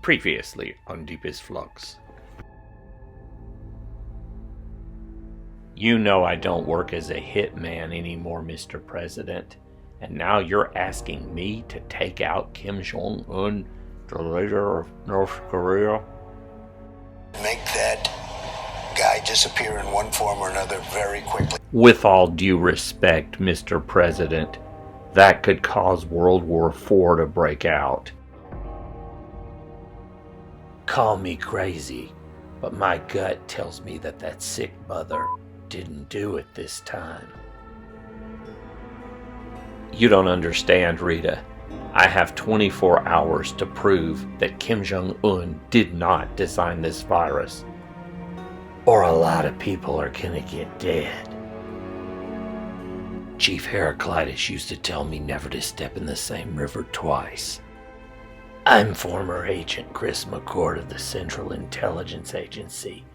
Previously on Deepest Flux. You know I don't work as a hitman anymore, Mr. President. And now you're asking me to take out Kim Jong-un, the leader of North Korea? Make that guy disappear in one form or another very quickly. With all due respect, Mr. President, that could cause World War IV to break out. Call me crazy, but my gut tells me that sick mother didn't do it this time. You don't understand, Rita. I have 24 hours to prove that Kim Jong-un did not design this virus. Or a lot of people are gonna get dead. Chief Heraclitus used to tell me never to step in the same river twice. I'm former Agent Chris McCord of the Central Intelligence Agency,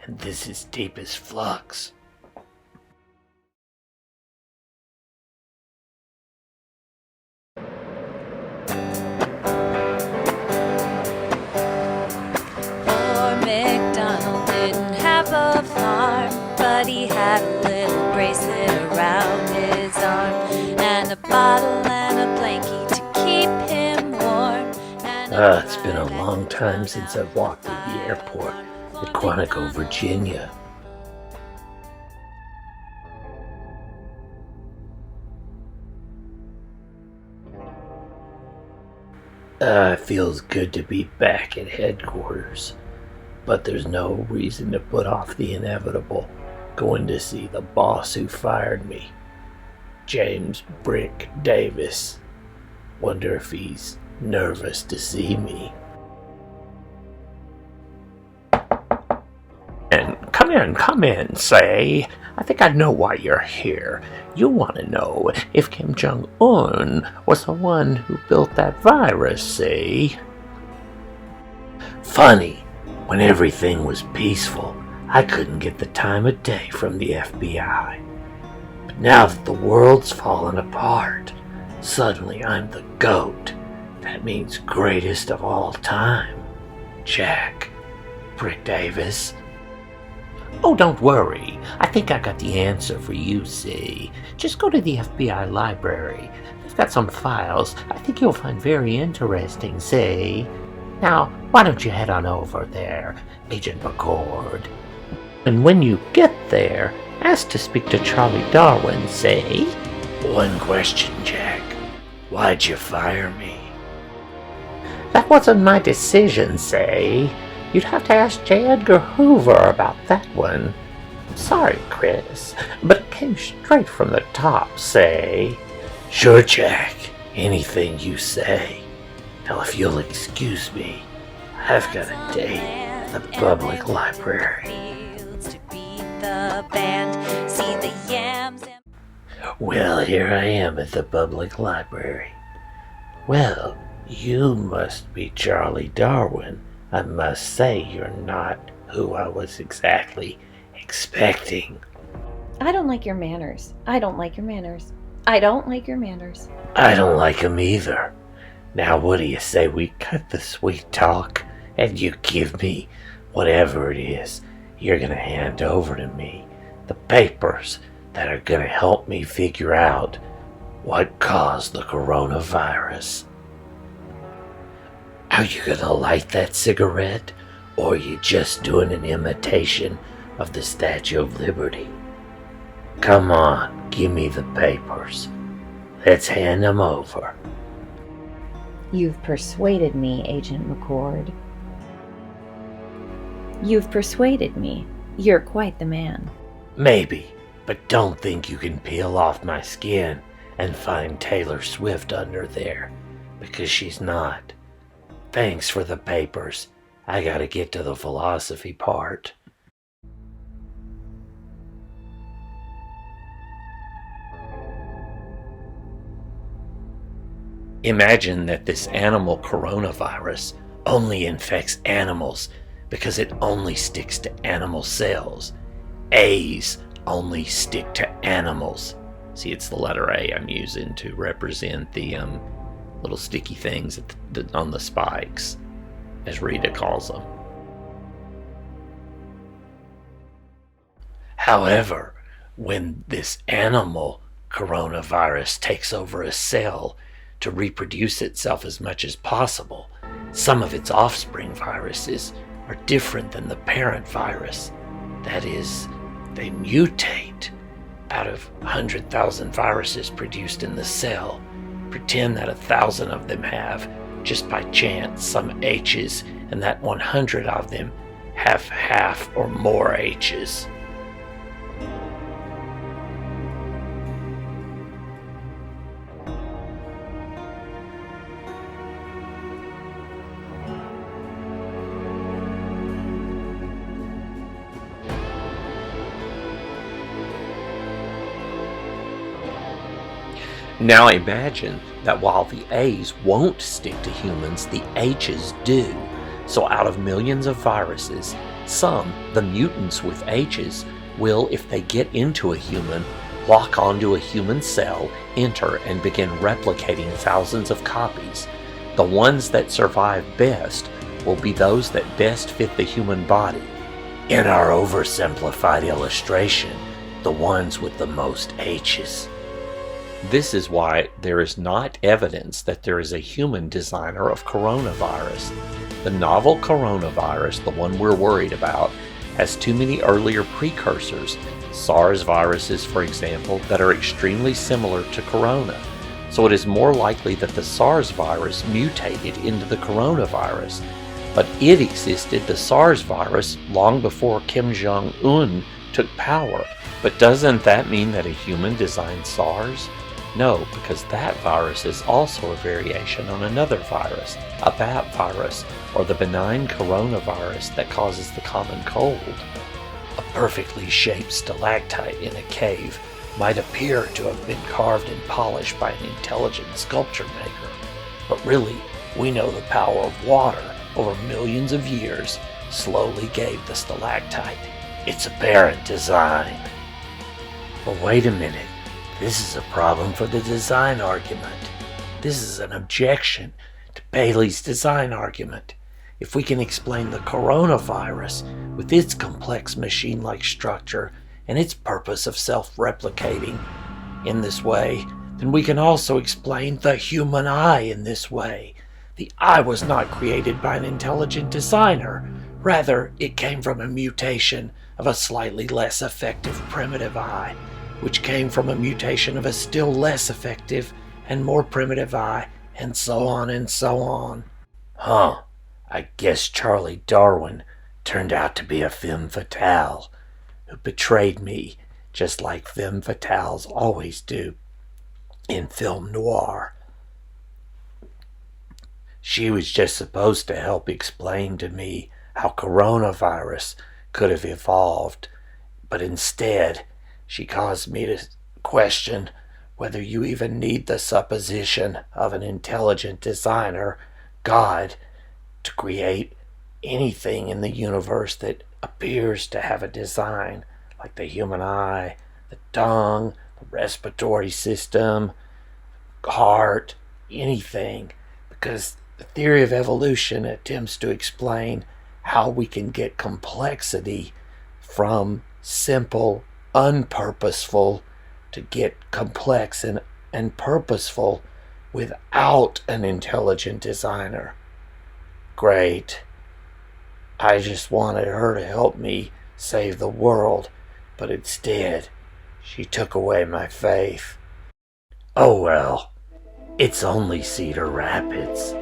and this is Deepest Flux. A farm, but he had a little bracelet around his arm, and a bottle and a blankie to keep him warm. It's been a long time since I've walked through the airport at Quantico, Virginia. It feels good to be back at headquarters. But there's no reason to put off the inevitable, going to see the boss who fired me, James Brick Davis. Wonder if he's nervous to see me. And come in, say. I think I know why you're here. You want to know if Kim Jong-un was the one who built that virus, see? Funny. When everything was peaceful, I couldn't get the time of day from the FBI. But now that the world's fallen apart, suddenly I'm the GOAT. That means greatest of all time. Jack Brick Davis. Oh, don't worry. I think I got the answer for you, see. Just go to the FBI library. They've got some files I think you'll find very interesting, see. Now, why don't you head on over there, Agent McCord? And when you get there, ask to speak to Charlie Darwin, say? One question, Jack. Why'd you fire me? That wasn't my decision, say. You'd have to ask J. Edgar Hoover about that one. Sorry, Chris, but it came straight from the top, say. Sure, Jack. Anything you say. Now, if you'll excuse me, I've got a date at the public library. Well, here I am at the public library. Well, you must be Charlie Darwin. I must say you're not who I was exactly expecting. I don't like your manners. I don't like your manners. I don't like your manners. I don't like them either. Now, what do you say we cut the sweet talk and you give me whatever it is you're going to hand over to me, the papers that are going to help me figure out what caused the coronavirus. Are you going to light that cigarette, or are you just doing an imitation of the Statue of Liberty? Come on, give me the papers. Let's hand them over. You've persuaded me, Agent McCord. You've persuaded me. You're quite the man. Maybe, but don't think you can peel off my skin and find Taylor Swift under there, because she's not. Thanks for the papers. I gotta get to the philosophy part. Imagine that this animal coronavirus only infects animals because it only sticks to animal cells. A's only stick to animals. See, it's the letter A I'm using to represent the little sticky things on the spikes. as Rita calls them. However, when this animal coronavirus takes over a cell to reproduce itself as much as possible, some of its offspring viruses are different than the parent virus. That is, they mutate out of 100,000 viruses produced in the cell. Pretend that 1,000 of them have, just by chance, some H's, and that 100 of them have half or more H's. Now imagine that while the A's won't stick to humans, the H's do. So out of millions of viruses, some, the mutants with H's, will, if they get into a human, lock onto a human cell, enter, and begin replicating thousands of copies. The ones that survive best will be those that best fit the human body. In our oversimplified illustration, the ones with the most H's. This is why there is not evidence that there is a human designer of coronavirus. The novel coronavirus, the one we're worried about, has too many earlier precursors, SARS viruses for example, that are extremely similar to corona. So it is more likely that the SARS virus mutated into the coronavirus. But it existed, the SARS virus, long before Kim Jong-un took power. But doesn't that mean that a human designed SARS? No, because that virus is also a variation on another virus, a bat virus, or the benign coronavirus that causes the common cold. A perfectly shaped stalactite in a cave might appear to have been carved and polished by an intelligent sculpture maker, but really, we know the power of water over millions of years slowly gave the stalactite its apparent design. But wait a minute. This is a problem for the design argument. This is an objection to Bailey's design argument. If we can explain the coronavirus with its complex machine-like structure and its purpose of self-replicating in this way, then we can also explain the human eye in this way. The eye was not created by an intelligent designer. Rather, it came from a mutation of a slightly less effective primitive eye, which came from a mutation of a still less effective and more primitive eye, and so on and so on. I guess Charlie Darwin turned out to be a femme fatale, who betrayed me, just like femme fatales always do in film noir. She was just supposed to help explain to me how coronavirus could have evolved, but instead, she caused me to question whether you even need the supposition of an intelligent designer, God, to create anything in the universe that appears to have a design, like the human eye, the tongue, the respiratory system, heart, anything, because the theory of evolution attempts to explain how we can get complexity from simple unpurposeful to get complex and purposeful without an intelligent designer. Great. I just wanted her to help me save the world, but instead, she took away my faith. Oh well, it's only Cedar Rapids.